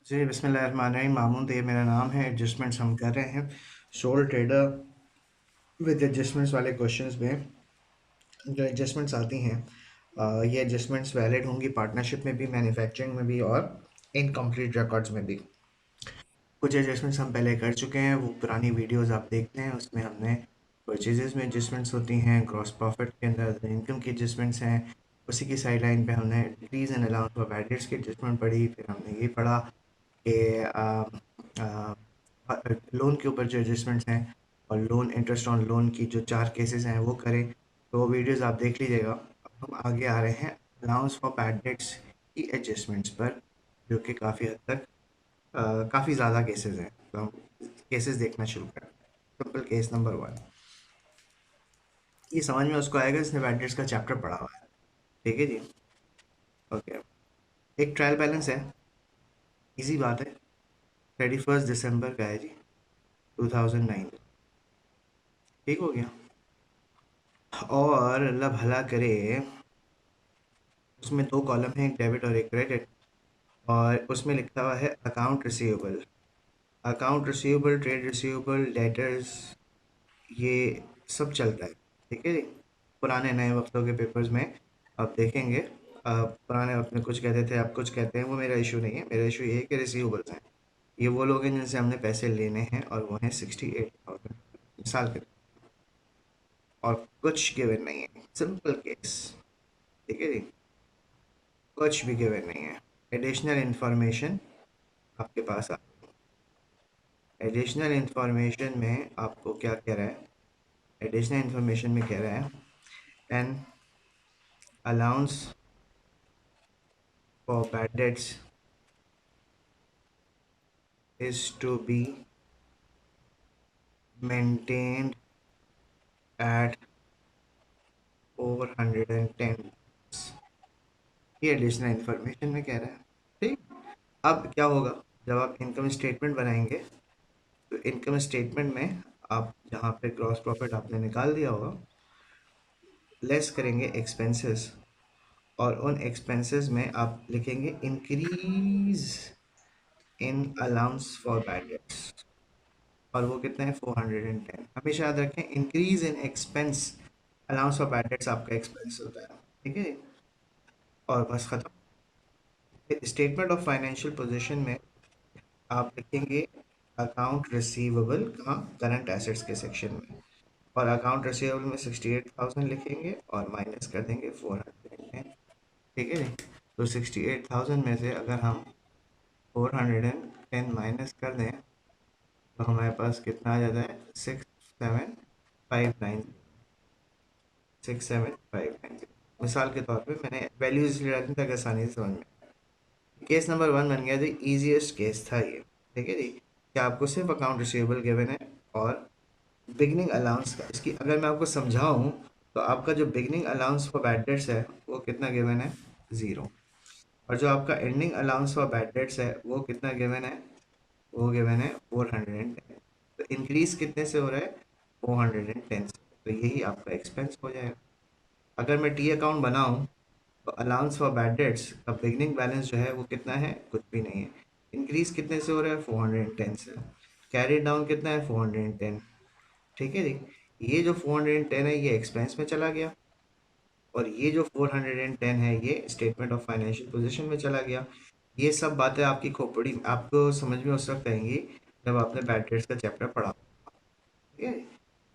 जी, बिस्मिल्लाहिर्रहमानिर्रहीम। मामून ये मेरा नाम है। एडजस्टमेंट्स हम कर रहे हैं सोल ट्रेडर विद एडजस्टमेंट्स वाले क्वेश्चंस में। जो एडजस्टमेंट्स आती हैं, ये एडजस्टमेंट्स वैलिड होंगी पार्टनरशिप में भी, मैन्युफैक्चरिंग में भी और इनकम्प्लीट रिकॉर्ड्स में भी। कुछ एडजस्टमेंट्स हम पहले कर चुके हैं, वो पुरानी वीडियोस आप देखते हैं, उसमें हमने परचेजेस में एडजस्टमेंट्स होती हैं, ग्रॉस प्रॉफिट के अंदर इनकम की एडजस्टमेंट्स हैं। उसी की साइड लाइन पर हमने decrease in allowance of edits की एडजस्टमेंट पढ़ी। फिर हमने ये पढ़ा कि लोन के ऊपर जो एडजस्टमेंट्स हैं और लोन इंटरेस्ट ऑन लोन की जो 4 केसेस हैं वो करें। तो वो वीडियोस आप देख लीजिएगा। अब हम आगे आ रहे हैं अलाउंस फॉर बैड डेट्स की एडजस्टमेंट्स पर, जो कि काफ़ी हद तक काफ़ी ज़्यादा केसेस हैं। तो हम केसेस देखना शुरू करें। सिंपल केस नंबर 1, ये समझ में उसको आएगा जिसने बैड डेट्स का चैप्टर पढ़ा हुआ है। ठीक है जी। ओके, एक ट्रायल बैलेंस है, इजी बात है। 31 दिसंबर का है जी, 2009। ठीक हो गया। और अल्लाह भला करे, उसमें 2 कॉलम हैं, एक डेबिट और एक क्रेडिट। और उसमें लिखा हुआ है account receivable. Account receivable, trade receivable, debtors, ये सब चलता है। ठीक है जी। पुराने नए वक्तों के पेपर्स में आप देखेंगे, पुराने वक्त में कुछ कहते थे, आप कुछ कहते हैं, वो मेरा इशू नहीं है। मेरा इशू ये है कि रिसीवेबल्स हैं, ये वो लोग हैं जिनसे हमने पैसे लेने हैं, और वो हैं 68,000 मिसाल के। और कुछ गिवन नहीं है, सिंपल केस। ठीक है जी, कुछ भी गिवन नहीं है। एडिशनल इंफॉर्मेशन आपके पास आ, एडिशनल इंफॉर्मेशन में आपको क्या कह रहा है? एडिशनल इंफॉर्मेशन में कह रहा है an allowance for bad debts is to be maintained at 410। ये एडिशनल इंफॉर्मेशन में कह रहा है। ठीक। अब क्या होगा, जब आप इनकम स्टेटमेंट बनाएंगे, तो इनकम स्टेटमेंट में आप जहाँ पे ग्रॉस प्रॉफिट आपने निकाल दिया होगा, लेस करेंगे एक्सपेंसेस, और उन एक्सपेंसेस में आप लिखेंगे increase in allowance for bad dates. और वो कितना है? 410। हमेशा याद रखें, increase in expense, allowance for bad dates आपका एक्सपेंस होता है। ठीक है, और बस खत्म। स्टेटमेंट ऑफ फाइनेंशियल पोजीशन में आप लिखेंगे अकाउंट रिसीवेबल, कहाँ? करंट एसेट्स के सेक्शन में। और अकाउंट रिसीवेबल में 68,000 लिखेंगे और माइनस कर देंगे 410। ठीक है। तो 68,000 में से अगर हम 410 माइनस कर दें, तो हमारे पास कितना आ जाता है? 6759। 6759। मिसाल के तौर पे मैंने वैल्यूज इसलिए डाली ताकि आसानी से समझ में। केस नंबर 1 बन गया जो ईजीएस्ट केस था ये। ठीक है जी, कि आपको सिर्फ अकाउंट रिसीवेबल गिवन है और बिगनिंग अलाउंस का, इसकी अगर मैं आपको समझाऊं, तो आपका जो beginning allowance for bad debts है वो कितना गिवन है? 0। और जो आपका ending allowance for bad debts है वो कितना गिवन है? वो गिवन है 410। तो इंक्रीज कितने से हो रहा है? 410 से। तो यही आपका एक्सपेंस हो जाएगा। अगर मैं टी अकाउंट बनाऊं, तो अलाउंस फॉर बैड डेट्स का बिगनिंग बैलेंस जो है वो कितना है? कुछ भी नहीं है। इंक्रीज कितने से हो रहा है? 410 से। कैरी डाउन कितना है? 410। ठीक है जी। ये जो 410 है ये एक्सपेंस में चला गया, और ये जो 410 है ये स्टेटमेंट ऑफ फाइनेंशियल पोजीशन में चला गया। ये सब बातें आपकी खोपड़ी आपको समझ में उस वक्त आएंगी जब आपने बैड डेट्स का चैप्टर पढ़ा। ठीक है।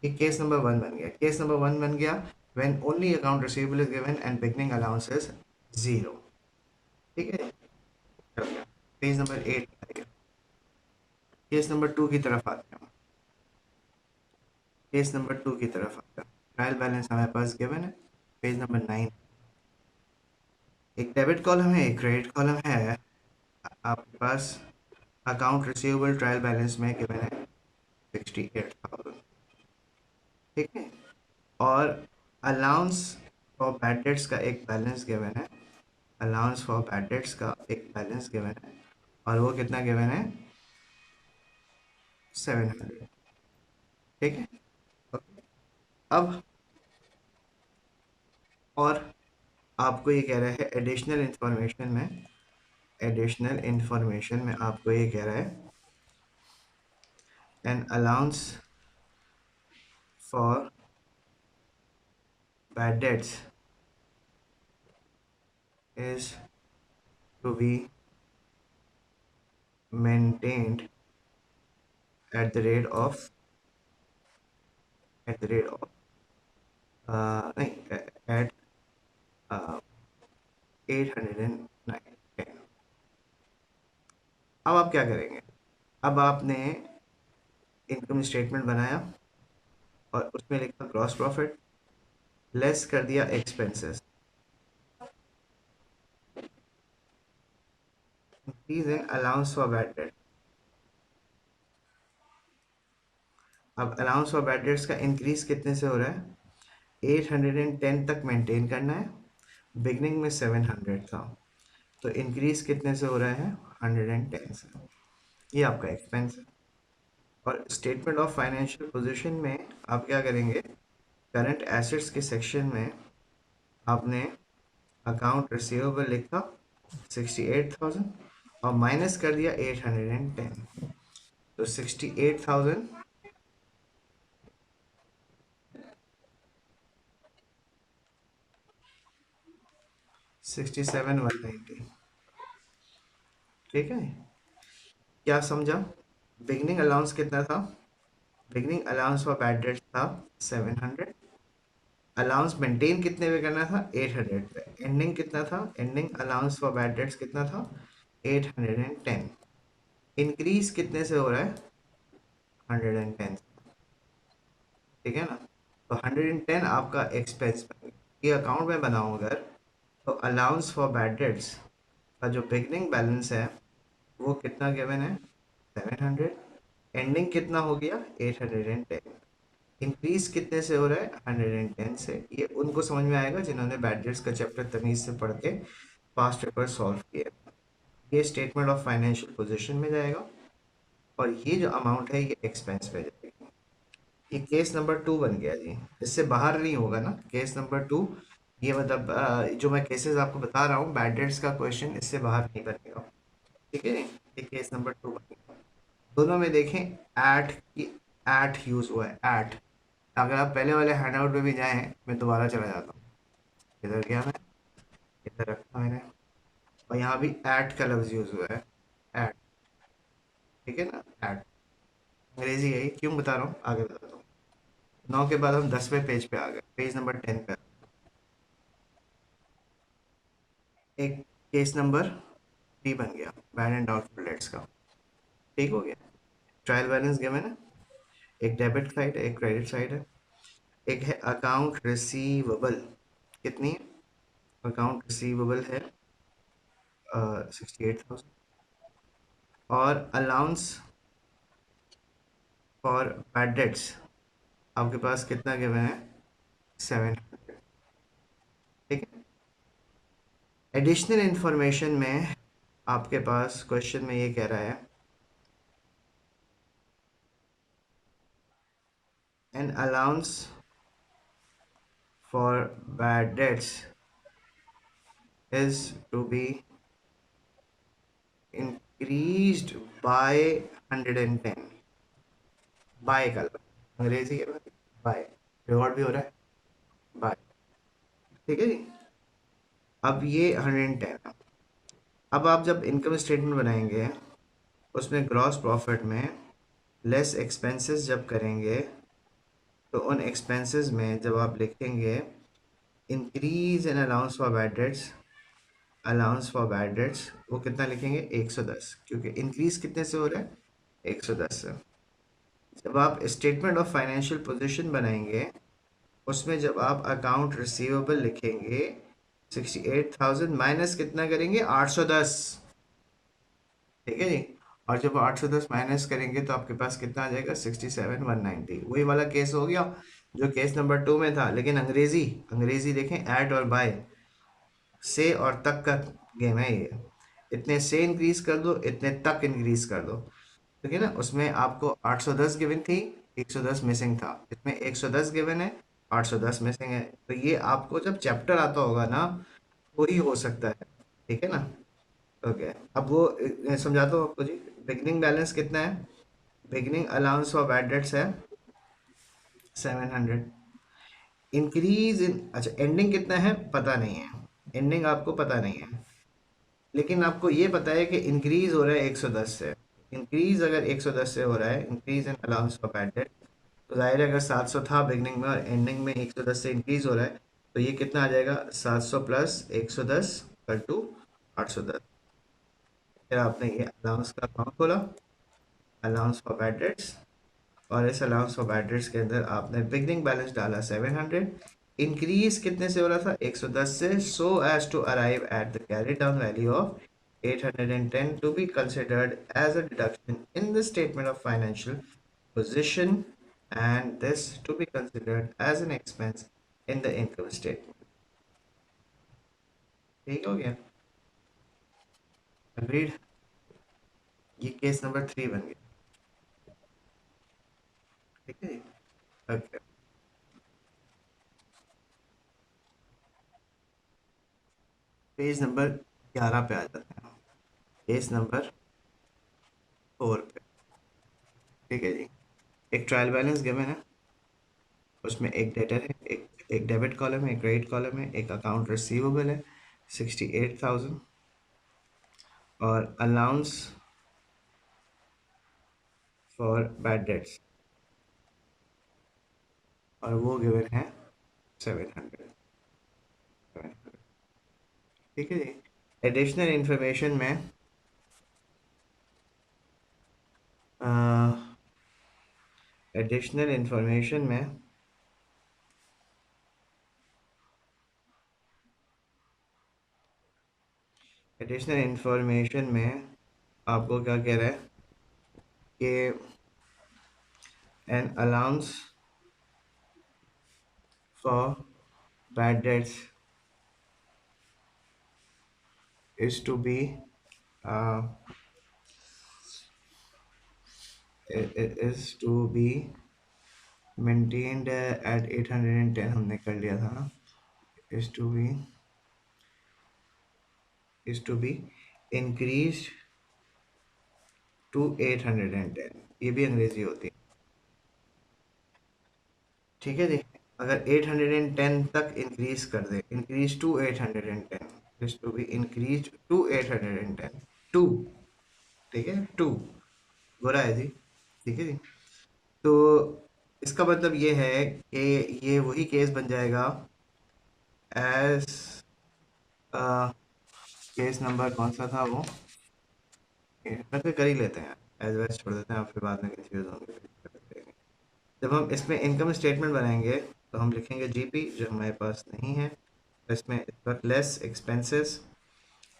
ये केस नंबर 1 बन गया। केस नंबर 1 बन गया when only account receivable is given and beginning allowance is 0। ठीक है। Page number 8। केस नंबर 2 की तरफ आते हैं। केस नंबर 2 की तरफ आते हैं। ट्रायल बैलेंस हमारे पास गिवन है, पेज नंबर 9। एक डेबिट कॉलम है, एक क्रेडिट कॉलम है। आपके पास अकाउंट रिसीवेबल ट्रायल बैलेंस में गिवन है 68,000। ठीक है। और अलाउंस फॉर बैड डेट्स का एक बैलेंस गिवन है। अलाउंस फॉर बैड डेट्स का एक बैलेंस गिवन है, और वो कितना गिवन है? 700। ठीक है। ओके। अब और आपको ये कह रहा है एडिशनल इंफॉर्मेशन में एडिशनल इंफॉर्मेशन में आपको ये कह रहा है an allowance for bad debts is to be maintained at the rate of at the rate of नहीं at 809. अब आप क्या करेंगे? अब आपने इनकम स्टेटमेंट बनाया और उसमें लिखा ग्रॉस प्रॉफिट, लेस कर दिया expenses, increase in allowance for bad debt. अब अलाउंस फॉर बैड डेट्स का इंक्रीज कितने से हो रहा है? 810 तक मेंटेन करना है. बिगनिंग में 700 था, तो इंक्रीज कितने से हो रहा है? 110 से. ये आपका एक्सपेंस है. और स्टेटमेंट ऑफ फाइनेंशियल पोजीशन में आप क्या करेंगे? करंट एसेट्स के सेक्शन में आपने अकाउंट रिसीवेबल लिखा 68,000 और माइनस कर दिया 810, तो 68,000 67,190. ठीक है, क्या समझा? बिगनिंग अलाउंस कितना था? Beginning allowance for bad debt था 700. अलाउंस मेंटेन कितने पे करना था? 800 पे. एंडिंग कितना था? Ending allowance for bad debts कितना था? 810. इंक्रीज कितने से हो रहा है? 110. ठीक है ना? तो 110 आपका एक्सपेंस बन गया. ये अकाउंट में बनाऊँ अगर, तो अलाउंस फॉर बैड डेट्स का जो बिगनिंग बैलेंस है वो कितना गिवन है? 700. एंडिंग कितना हो गया? 810. इंक्रीज कितने से हो रहा है? 110 से. ये उनको समझ में आएगा जिन्होंने बैड डेट्स का चैप्टर तमीज से पढ़ के पास्ट पेपर सॉल्व किए. ये स्टेटमेंट ऑफ फाइनेंशियल पोजीशन में जाएगा और ये जो अमाउंट है ये एक्सपेंस पे जाएगी. ये केस नंबर 2 बन गया जी. इससे बाहर नहीं होगा ना केस नंबर 2. ये मतलब जो मैं केसेस आपको बता रहा हूँ बैड डेट्स का क्वेश्चन इससे बाहर नहीं बनेगा. ठीक है, ये केस नंबर 2 बन गया. दोनों में देखें एट की, एट यूज हुआ है. एट, अगर आप पहले वाले हैंडआउट में भी जाएं, मैं दोबारा चला जाता हूँ. इधर गया मैं, इधर रखा मैंने, और यहाँ भी एट का लफ्ज यूज हुआ है. एट. ठीक है ना? एट अंग्रेजी है ये. क्यों बता रहा हूँ आगे बताता हूँ. 9 के बाद हम 10वें पेज पे आ गए, पेज नंबर 10 पे. एक केस नंबर 3 बन गया बैड एंड डाउटफुल डेट्स का. ठीक हो गया. ट्रायल बैलेंस गिवन है. एक डेबिट साइड है, एक क्रेडिट साइड है. एक है अकाउंट रिसीवेबल. कितनी है? अकाउंट रिसीवेबल है 68,000. और अलाउंस फॉर बैड डेट्स आपके पास कितना गिवन है? 700. ठीक है. एडिशनल इंफॉर्मेशन में आपके पास क्वेश्चन में ये कह रहा है an allowance for bad debts is to be increased by 110. By का अंग्रेजी है बाय. रिकॉर्ड भी हो रहा है बाय. ठीक है जी. अब ये 110. अब आप जब इनकम स्टेटमेंट बनाएंगे उसमें ग्रॉस प्रॉफिट में लेस एक्सपेंसेस जब करेंगे तो उन एक्सपेंसेस में जब आप लिखेंगे increase in allowance for bad dates, allowance for bad dates वो कितना लिखेंगे? 110, क्योंकि इंक्रीज कितने से हो रहा है? 110 से. जब आप स्टेटमेंट ऑफ फाइनेंशियल पोजीशन बनाएंगे उसमें जब आप अकाउंट रिसीवेबल लिखेंगे 68,000 माइनस कितना करेंगे? 810. ठीक है जी. और जब 810 माइनस करेंगे तो आपके पास कितना आ जाएगा? 67,190. वही वाला केस हो गया जो केस नंबर 2 में था, लेकिन अंग्रेजी अंग्रेजी देखें. ऐड और बाय से और तक का गेम है ये. इतने से इंक्रीज कर दो, इतने तक इंक्रीज कर दो. ठीक है ना? उसमें आपको 810 गिवन थी, 110 मिसिंग था. इसमें 110 गिवन है, 810 मिसिंग है. तो ये आपको जब चैप्टर आता होगा ना वही हो सकता है. ठीक है ना? ओके, अब वो समझाता हूँ आपको जी। बिगनिंग बैलेंस कितना है? Beginning allowance for bad debts है 700। इंक्रीज इन, अच्छा एंडिंग कितना है पता नहीं है, एंडिंग आपको पता नहीं है, लेकिन आपको ये पता है कि इंक्रीज हो रहा है 110 से। इंक्रीज अगर 110 से हो रहा है, increase in allowance for bad debt, तो जाहिर है अगर 700 था बिगनिंग में और एंडिंग में 110 से इंक्रीज हो रहा है, तो ये कितना आ जाएगा? 700 प्लस 110 कर टू 810। फिर आपने ये अलाउंस का अकाउंट खोला, अलाउंस फॉर बैड डेट्स, और इस अलाउंस फॉर बैड डेट्स के अंदर आपने बिगनिंग बैलेंस डाला 700, इंक्रीज कितने से हो रहा था? 110 से, so as to arrive at the carry down value of 810 to be considered as a deduction in the statement of financial position, and this to be considered as an expense in the income statement. ठीक हो गया? Agreed? ये case number 3 बन गया। ठीक है जी। Okay, page number 11 पे आ जाते हैं। केस नंबर 4 पे। ठीक है जी। एक ट्रायल बैलेंस गिवन है, उसमें एक डेटर है, एक डेबिट कॉलम है, एक क्रेडिट कॉलम है, एक अकाउंट रिसीवेबल है 68,000, और अलाउंस फॉर बैड डेट्स, और वो गिवन है 700। ठीक है जी। एडिशनल इंफॉर्मेशन में एडिशनल इंफॉर्मेशन में एडिशनल इंफॉर्मेशन में आपको क्या कह रहा है कि an allowance for bad debts is to be is to be maintained at 810, हमने कर लिया था ना? is to be is to be increased to 810, ये भी अंग्रेजी होती है। ठीक है जी। अगर 810 तक इंक्रीज कर दे, increase to 810, is to be increased to 810, to, ठीक है, टू हो रहा है जी। ठीक है जी। तो इसका मतलब ये है कि ये वही केस बन जाएगा एज, केस नंबर कौन सा था वो, करके कर ही लेते हैं, एज वेज छोड़ देते हैं, आप फिर बाद में कंफ्यूज होंगे। जब हम इसमें इनकम स्टेटमेंट बनाएंगे तो हम लिखेंगे जीपी, जो हमारे पास नहीं है, तो इसमें इस वक्त लेस एक्सपेंसेस,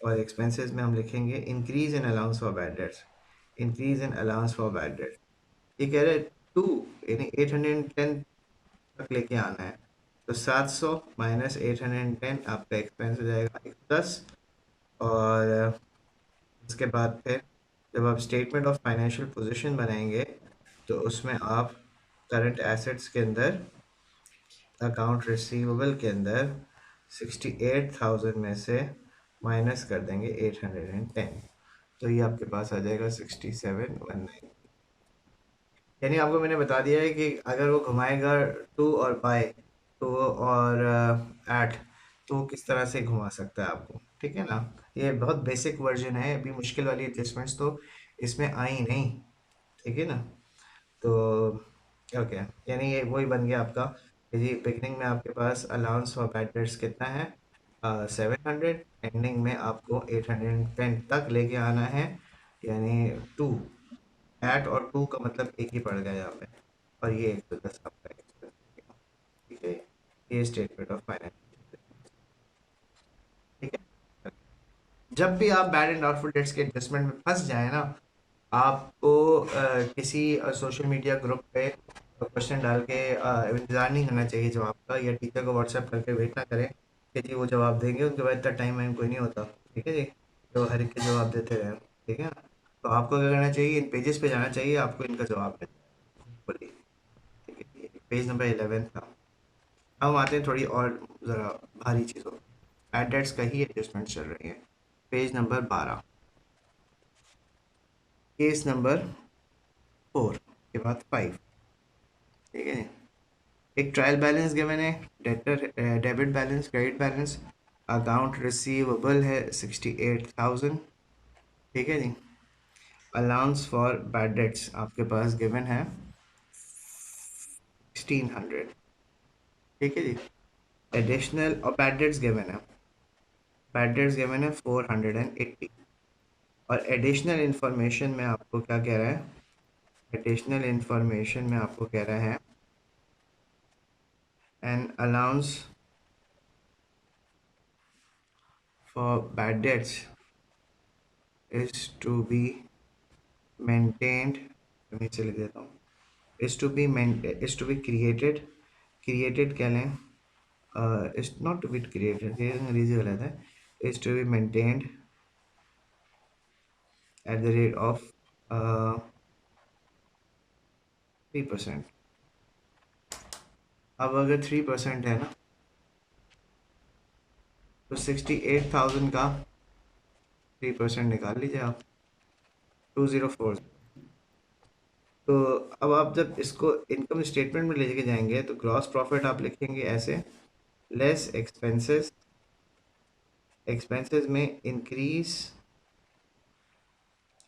और एक्सपेंसेस में हम लिखेंगे increase in allowance for bad dates, increase in allowance for bad dates. ये कह रहे हैं टू, यानी 810 तक लेके आना है, तो 700 माइनस 810 आपका एक्सपेंस हो जाएगा 110, और उसके बाद फिर जब आप स्टेटमेंट ऑफ फाइनेंशियल पोजीशन बनाएंगे तो उसमें आप करंट एसेट्स के अंदर, अकाउंट रिसीवेबल के अंदर 68,000 में से माइनस कर देंगे 810, तो ये आपके पास आ जाएगा 6719। यानी आपको मैंने बता दिया है कि अगर वो घुमाएगा टू और बाय, तो और ऐट, तो किस तरह से घुमा सकता है आपको। ठीक है ना? ये बहुत बेसिक वर्जन है, अभी मुश्किल वाली एडजस्टमेंट्स तो इसमें आई नहीं। ठीक है ना? तो ओके, यानी ये वही बन गया आपका कि जी बिगनिंग में आपके पास अलाउंस फॉर बैड डेट्स कितना है? 700, एंडिंग में आपको 810 तक लेके आना है, यानी टू, एट और टू का मतलब एक ही पड़ गया यहाँ पे, और ये 110 आपका एक्सपेंस। ठीक है, ये स्टेटमेंट ऑफ फाइनेंस। ठीक है। जब भी आप बैड एंड डाउटफुल डेट्स के एडजस्टमेंट में फंस जाए ना, आपको किसी सोशल मीडिया ग्रुप पे क्वेश्चन डाल के इंतज़ार नहीं करना चाहिए जवाब का, या टीचर को व्हाट्सएप करके वेट ना करें कि जी वो जवाब देंगे, उनके बाद इतना टाइम वाइम कोई नहीं होता। ठीक है जी, तो हर एक के जवाब देते रहे। ठीक है ना? तो आपको क्या करना चाहिए, इन पेजेस पे जाना चाहिए, आपको इनका जवाब देना। बोलिए। ठीक है, ये पेज नंबर 11 था। अब हम आते हैं थोड़ी और ज़रा भारी चीज़ों, एड डेट्स का ही एडजस्टमेंट चल रही है। Page number 12। केस नंबर 4 के बाद 5, ठीक है जी। एक ट्रायल बैलेंस गिवन है, debtor debit balance, credit balance, account receivable है 68,000, ठीक है जी। अलाउंस फॉर बैड डेट्स आपके पास गिवन है 1600, ठीक है जी। एडिशनल और बैड डेट्स गिवन है, बैड डेट्स गिवन है 480। और एडिशनल इंफॉर्मेशन में आपको क्या कह रहा है, एडिशनल इंफॉर्मेशन में आपको कह रहा है an allowance for bad debts is to be maintained, नीचे लिख देता हूँ, is to be created, created कह लें, is not to be created, ये अंग्रेजी गलत है, is to be maintained at the rate of 3%। अब अगर 3% है ना, तो 68,000 का 3% निकाल लीजिए आप, 2040। तो अब आप जब इसको इनकम स्टेटमेंट में लेके जाएंगे तो ग्रॉस प्रॉफिट आप लिखेंगे ऐसे, लेस एक्सपेंसेस, एक्सपेंसेस में increase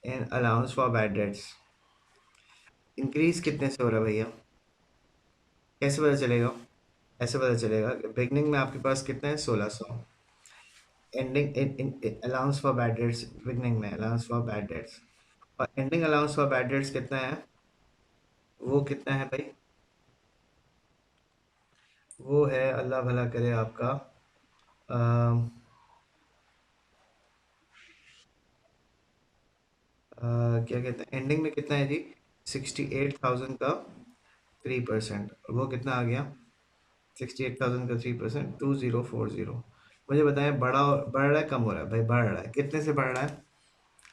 in allowance for bad dates. Increase कितने से हो रहा है भैया, कैसे पता चलेगा, ऐसे पता चलेगा कि बिगनिंग में आपके पास कितना है 1600, ending in allowance for bad dates, beginning में अलाउंस फॉर बैड डेट्स, और ending allowance for bad debts कितना है, वो कितना है भाई, वो है अल्लाह भला करे आपका क्या कहते हैं, एंडिंग में कितना है जी, 68,000 का 3%, वो कितना आ गया, 68,000 का 3%, 2040। मुझे बताएं बढ़ रहा है कम हो रहा है भाई, बढ़ रहा है, कितने से बढ़ रहा है,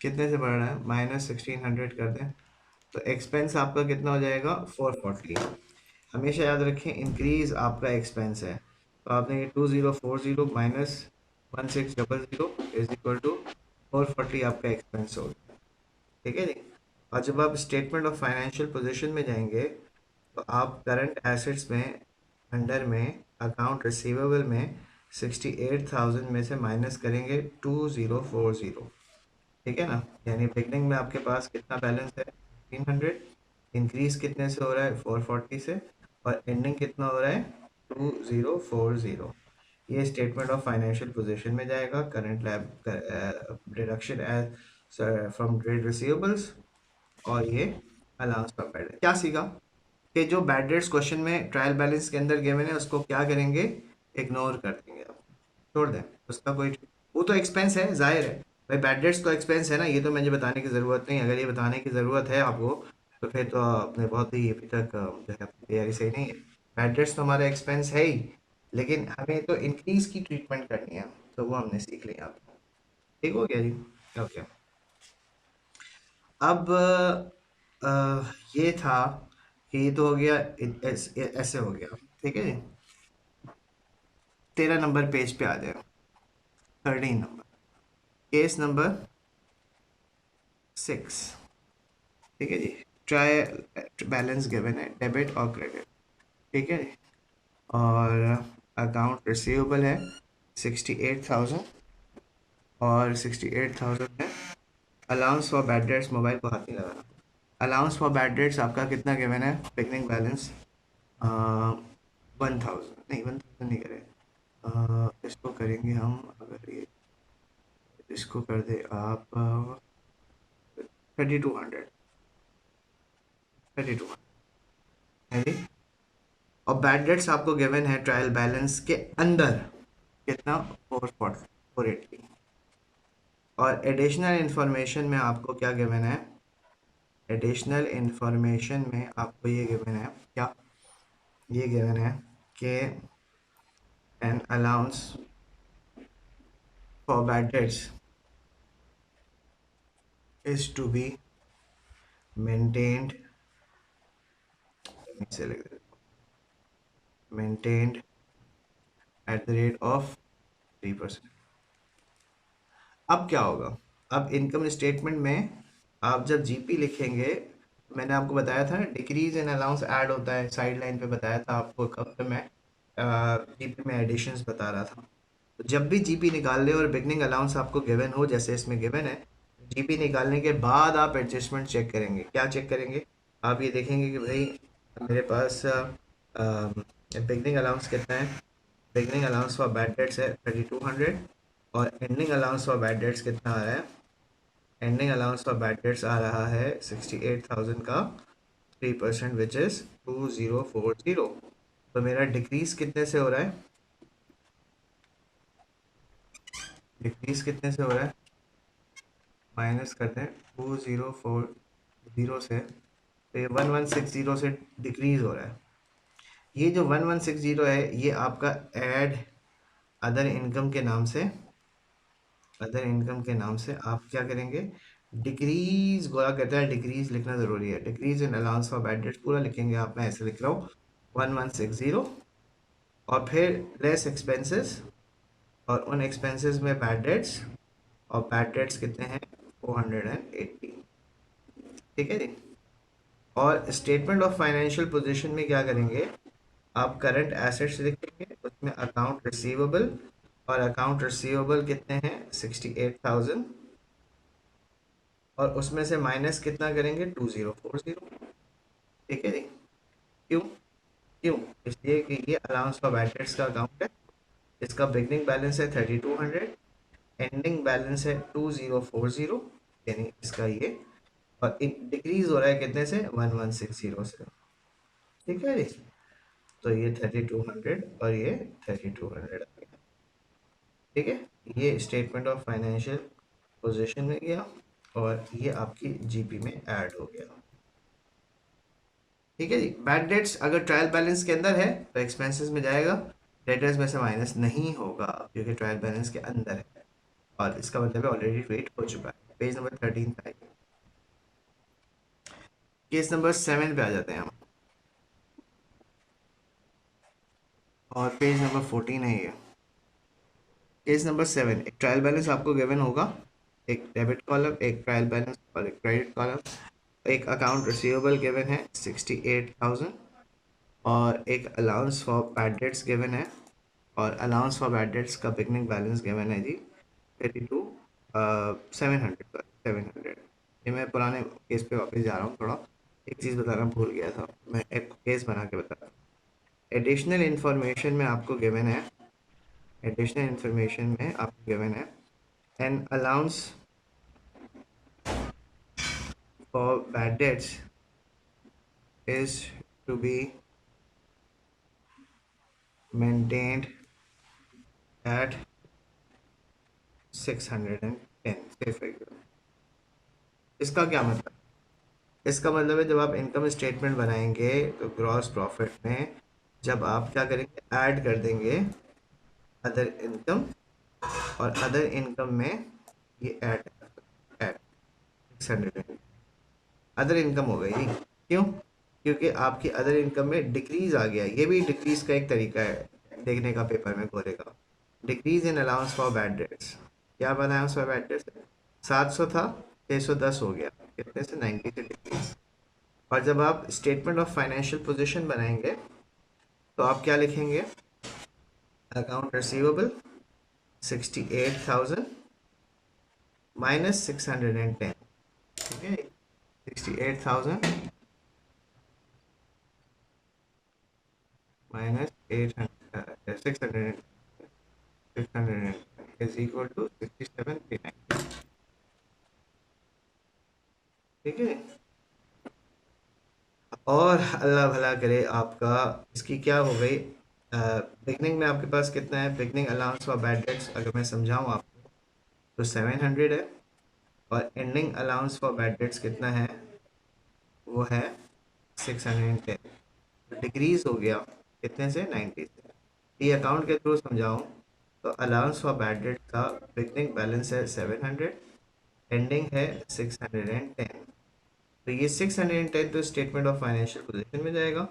कितने से बढ़ रहा है, -1600 कर दें, तो एक्सपेंस आपका कितना हो जाएगा 440। हमेशा याद रखें इंक्रीज आपका एक्सपेंस है, तो आपने ये 2040 -1600 इज इक्वल टू 440 आपका एक्सपेंस होगा, ठीक है जी। और जब आप स्टेटमेंट ऑफ फाइनेंशियल पोजीशन में जाएंगे तो आप करंट एसेट्स में अंडर में अकाउंट रिसीवेबल में 68,000 में से माइनस करेंगे 2040, ठीक है ना। यानी बिगनिंग में आपके पास कितना बैलेंस है 1500, इंक्रीज कितने से हो रहा है 440 से, और एंडिंग कितना हो रहा है 2040। ये स्टेटमेंट ऑफ फाइनेंशियल पोजीशन में जाएगा, current lab deduction as from trade receivables, और ये अलाउंस फॉर बैड। क्या सीखा कि जो बैड डेट्स क्वेश्चन में ट्रायल बैलेंस के अंदर गिवन है उसको क्या करेंगे, इग्नोर कर देंगे आप, छोड़ दें उसका कोई, वो तो एक्सपेंस है जाहिर है भाई, बैड डेट्स तो एक्सपेंस है ना, ये तो मुझे बताने की ज़रूरत नहीं, अगर ये बताने की ज़रूरत है आपको तो फिर तो आपने बहुत ही अभी तक जो है अपनी तैयारी सही नहीं है। बैड डेट्स तो हमारा एक्सपेंस है ही, लेकिन हमें तो इंक्रीज की ट्रीटमेंट करनी है, तो वो हमने सीख लिया। ठीक हो गया जी, ओके। अब ये था कि ये तो हो गया, ऐसे हो गया, ठीक है जी। 13 नंबर पेज पे आ जाए, 13 नंबर, केस नंबर 6, ठीक है जी। ट्राई बैलेंस गिवन है डेबिट और क्रेडिट, ठीक है जी। और अकाउंट रिसीवेबल है 68,000, और 68,000 है allowance for bad dates, mobile को हाथ नहीं लगाना, अलाउंस फॉर बैड डेट्स आपका कितना गिवन है, बिगनिंग बैलेंस 1000, नहीं 1000 नहीं करें, इसको करेंगे हम, अगर ये इसको कर दे आप 3200, 3200 है जी। और बैड डेट्स आपको गिवन है ट्रायल बैलेंस के अंदर कितना, 480। और एडिशनल इंफॉर्मेशन में आपको क्या गिवन है, एडिशनल इंफॉर्मेशन में आपको ये गिवन है क्या, ये गिवन है कि an allowance for bad debts is to be maintained, नीचे लिख देते, maintained at the rate of 3%। अब क्या होगा, अब इनकम स्टेटमेंट में आप जब जीपी लिखेंगे, मैंने आपको बताया था ना डिक्रीज इन अलाउंस ऐड होता है, साइड लाइन पे बताया था आपको कब पे मैं जीपी में एडिशंस बता रहा था। तो जब भी जीपी निकाल ले और बिगनिंग अलाउंस आपको गिवन हो, जैसे इसमें गिवन है, जीपी निकालने के बाद आप एडजस्टमेंट चेक करेंगे। क्या चेक करेंगे? आप ये देखेंगे कि भाई मेरे पास बिगनिंग अलाउंस कितना है। Beginning allowance for bad debts है 3200, और ending allowance for bad debts कितना आ रहा है? Ending allowance for bad debts आ रहा है 68,000 का 3%, विच इज़ 2040। तो मेरा डिक्रीज कितने से हो रहा है? डिक्रीज कितने से हो रहा है? माइनस करते हैं 2040 से, तो ये 1160 से डिक्रीज हो रहा है। ये जो 1160 है, ये आपका ऐड अदर इनकम के नाम से, अदर इनकम के नाम से आप क्या करेंगे? डिक्रीज गोला कहता है, डिक्रीज लिखना ज़रूरी है। Decrease in allowance for bad dates पूरा लिखेंगे आप, मैं ऐसे लिख रहा हूँ 1160, और फिर लेस एक्सपेंसेस, और उन एक्सपेंसेस में बैड डेट्स, और बैड डेट्स कितने हैं? 480। ठीक है जी। और स्टेटमेंट ऑफ फाइनेंशियल पोजीशन में क्या करेंगे? आप करंट एसेट्स लिखेंगे, उसमें अकाउंट रिसीवेबल, और अकाउंट रिसीवेबल कितने हैं? 68,000, और उसमें से माइनस कितना करेंगे? 2040। ठीक है जी। क्यों? क्यों? इसलिए कि ये अलाउंस फॉर बैड डेट्स का अकाउंट है। इसका बिगनिंग बैलेंस है 3200, एंडिंग बैलेंस है 2040, यानी इसका ये, और डिक्रीज हो रहा है कितने से? 1160 से। ठीक है जी। तो ये 3200 और ये 3200 आ गया। ठीक है। ये स्टेटमेंट ऑफ फाइनेंशियल पोजीशन में गया, और ये आपकी जीपी में ऐड हो गया। ठीक है जी। बैड डेट्स अगर ट्रायल बैलेंस के अंदर है तो एक्सपेंसेस में जाएगा, डेटर्स में से माइनस नहीं होगा क्योंकि ट्रायल बैलेंस के अंदर है, और इसका मतलब है ऑलरेडी वेट हो चुका है। पेज नंबर 13 पे आइए। केस नंबर 7 पे आ जाते हैं हम, और पेज नंबर 14 है ये। केस नंबर 7, एक ट्रायल बैलेंस आपको गिवन होगा, एक डेबिट कॉलम, एक ट्रायल बैलेंस और एक क्रेडिट कॉलम। एक अकाउंट रिसीवेबल गिवन है 68,000, और एक allowance for bad dates given है, और अलाउंस फॉर बैड डेट्स का बिगनिंग बैलेंस गिवन है जी 32 700, 700। ये मैं पुराने केस पे वापस जा रहा हूँ थोड़ा, एक चीज़ बताना भूल गया था, मैं एक केस बना के बता रहा हूँ। एडिशनल इंफॉर्मेशन में आपको गिवन है, एडिशनल इंफॉर्मेशन में आपको गिवन है an allowance for bad debts is to be maintained at 610, say for example। इसका क्या मतलब? इसका मतलब है जब आप इनकम स्टेटमेंट बनाएंगे तो ग्रॉस प्रॉफिट में जब आप क्या करेंगे? ऐड कर देंगे अदर इनकम, और अदर इनकम में ये ऐड ऐड 600 अदर इनकम हो गई। क्यों? क्योंकि आपकी अदर इनकम में डिक्रीज आ गया। ये भी डिक्रीज का एक तरीका है देखने का, पेपर में खोलेगा। Decrease in allowance for bad dates, क्या बनाया फॉर बैड डेट्स? 700 था, 610 हो गया, कितने से? 90 से डिक्रीज। और जब आप स्टेटमेंट ऑफ फाइनेंशियल पोजीशन बनाएंगे तो आप क्या लिखेंगे? Account receivable 68,000 minus 610। ठीक है, 68,000 minus 800, 600, 600 is equal to 67,390। ठीक है। और अल्लाह भला करे आपका, इसकी क्या हो गई? बिगनिंग में आपके पास कितना है? Beginning allowance for bad dates अगर मैं समझाऊँ आपको तो 700 है, और ending allowance for bad debts कितना है? वो है 610। डिक्रीज हो गया कितने से? 90 से। ये अकाउंट के थ्रू समझाऊँ तो अलाउंस फॉर बैड डेट का बिगनिंग बैलेंस है 700, एंडिंग है 610। तो ये 610 तो स्टेटमेंट ऑफ फाइनेंशियल पोजीशन में जाएगा,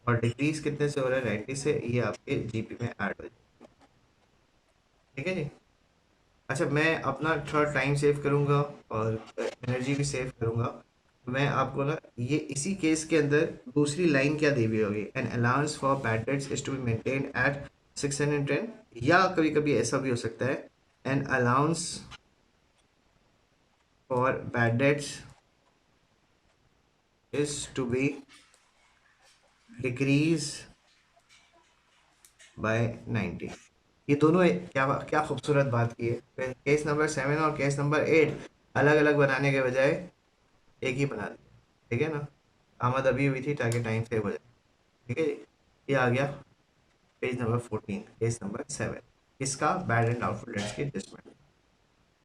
और डिक्रीज कितने से हो रहा है? 90 से। ये आपके जीपी में ऐड हो जाएगा। ठीक है जी। अच्छा, मैं अपना थोड़ा टाइम सेव करूंगा और एनर्जी भी सेव करूंगा। मैं आपको ना ये इसी केस के अंदर दूसरी लाइन क्या दी हुई होगी, an allowance for bad debts is to be maintain at 610, या कभी कभी ऐसा भी हो सकता है, an allowance for bad debts is to be decrease by 90। ये दोनों क्या क्या खूबसूरत बात की है। केस नंबर 7 और केस नंबर 8 अलग अलग बनाने के बजाय एक ही बना दिया। ठीक है ना, आमद अभी हुई थी ताकि टाइम सेव हो जाए। ठीक है जी, ये आ गया पेज नंबर 14, केस नंबर 7, इसका बैड एंड डाउटफुल डेट्स की जजमेंट।